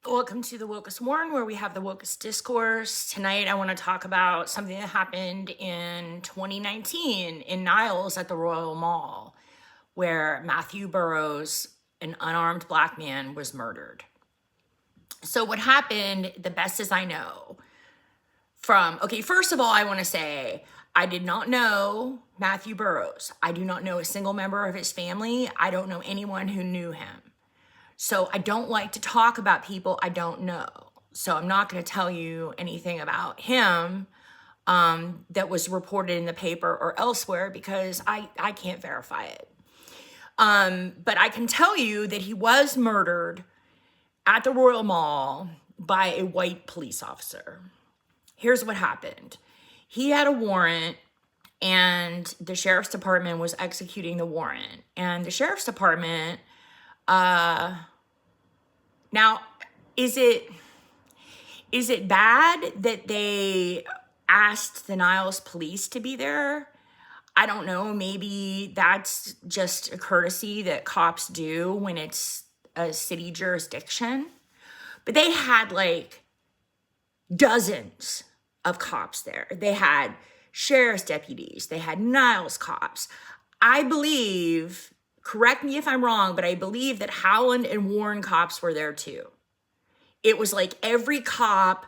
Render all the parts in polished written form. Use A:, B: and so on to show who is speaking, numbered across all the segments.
A: Welcome to the Wokest Warren, where we have the Wokest Discourse. Tonight, I want to talk about something that happened in 2019 in Niles at the Royal Mall, where Matthew Burrows, an unarmed black man, was murdered. So what happened, the best as I know, first of all, I want to say, I did not know Matthew Burrows. I do not know a single member of his family. I don't know anyone who knew him. So I don't like to talk about people I don't know. So I'm not going to tell you anything about him that was reported in the paper or elsewhere because I can't verify it. But I can tell you that he was murdered at the Royal Mall by a white police officer. Here's what happened. He had a warrant and the sheriff's department was executing the warrant. And the sheriff's department... Now, is it bad that they asked the Niles police to be there? I don't know. Maybe that's just a courtesy that cops do when it's a city jurisdiction. But they had like dozens of cops there. They had sheriff's deputies. They had Niles cops. I believe... Correct me if I'm wrong, but I believe that Howland and Warren cops were there too. It was like every cop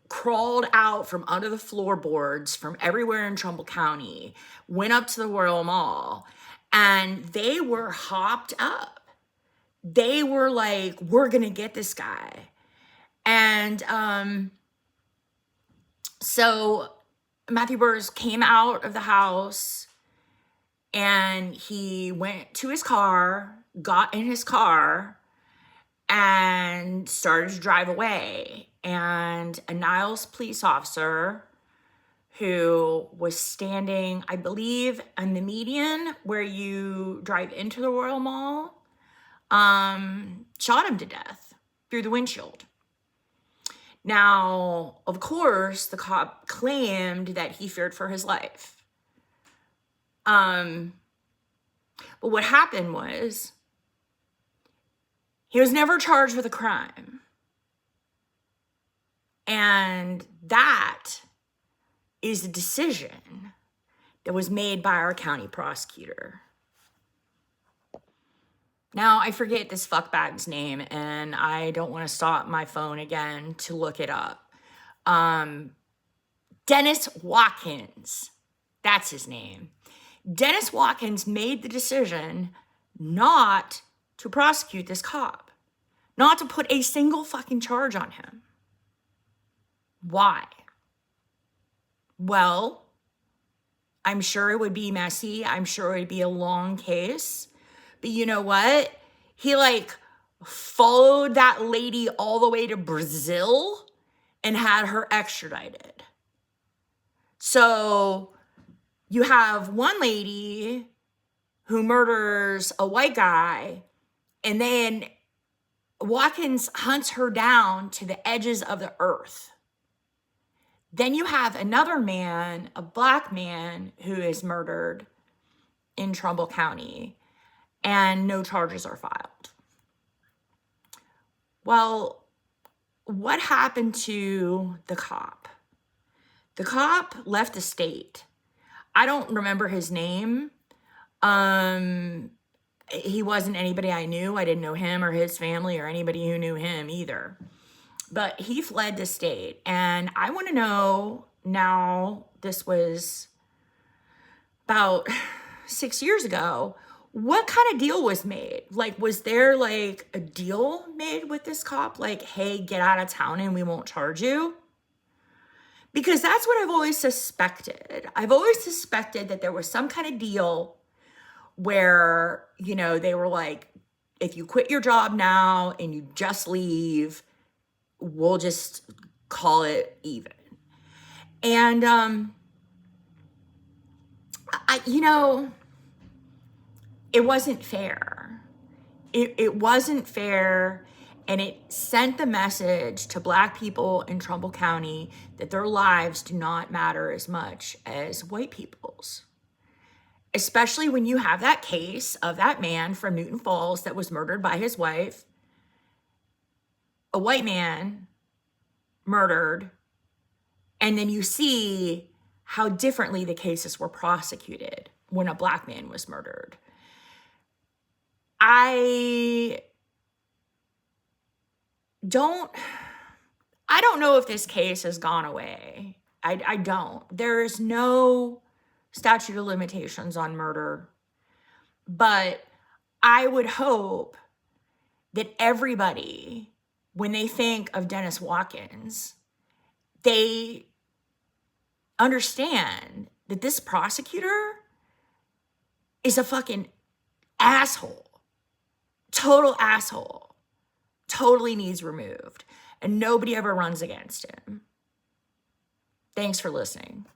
A: crawled out from under the floorboards from everywhere in Trumbull County, went up to the Royal Mall, and they were hopped up. They were like, we're going to get this guy. And so Matthew Burrows came out of the house, and he went to his car, got in his car, and started to drive away. And a Niles police officer who was standing, I believe, on the median where you drive into the Royal Mall, shot him to death through the windshield. Now, of course, the cop claimed that he feared for his life. But what happened was he was never charged with a crime. And that is a decision that was made by our county prosecutor. Now, I forget this fuckbag's name, and I don't want to stop my phone again to look it up. Dennis Watkins. That's his name. Dennis Watkins made the decision not to prosecute this cop, not to put a single fucking charge on him. Why? Well, I'm sure it would be messy. I'm sure it would be a long case. But you know what? He followed that lady all the way to Brazil and had her extradited. So... you have one lady who murders a white guy, and then Watkins hunts her down to the edges of the earth. Then you have another man, a black man, who is murdered in Trumbull County, and no charges are filed. Well, what happened to the cop? The cop left the state. I don't remember his name. He wasn't anybody I knew. I didn't know him or his family or anybody who knew him either. But he fled the state. And I want to know now, this was about 6 years ago, what kind of deal was made? Was there a deal made with this cop? Hey, get out of town and we won't charge you? Because that's what I've always suspected. I've always suspected that there was some kind of deal where, they were like, if you quit your job now and you just leave, we'll just call it even. And, it wasn't fair. It wasn't fair. And it sent the message to Black people in Trumbull County that their lives do not matter as much as white people's. Especially when you have that case of that man from Newton Falls that was murdered by his wife. a white man murdered, and then you see how differently the cases were prosecuted when a black man was murdered. I don't know if this case has gone away. I don't. There is no statute of limitations on murder, but I would hope that everybody, when they think of Dennis Watkins, they understand that this prosecutor is a fucking asshole. Total asshole. Totally needs removed. And nobody ever runs against him. Thanks for listening.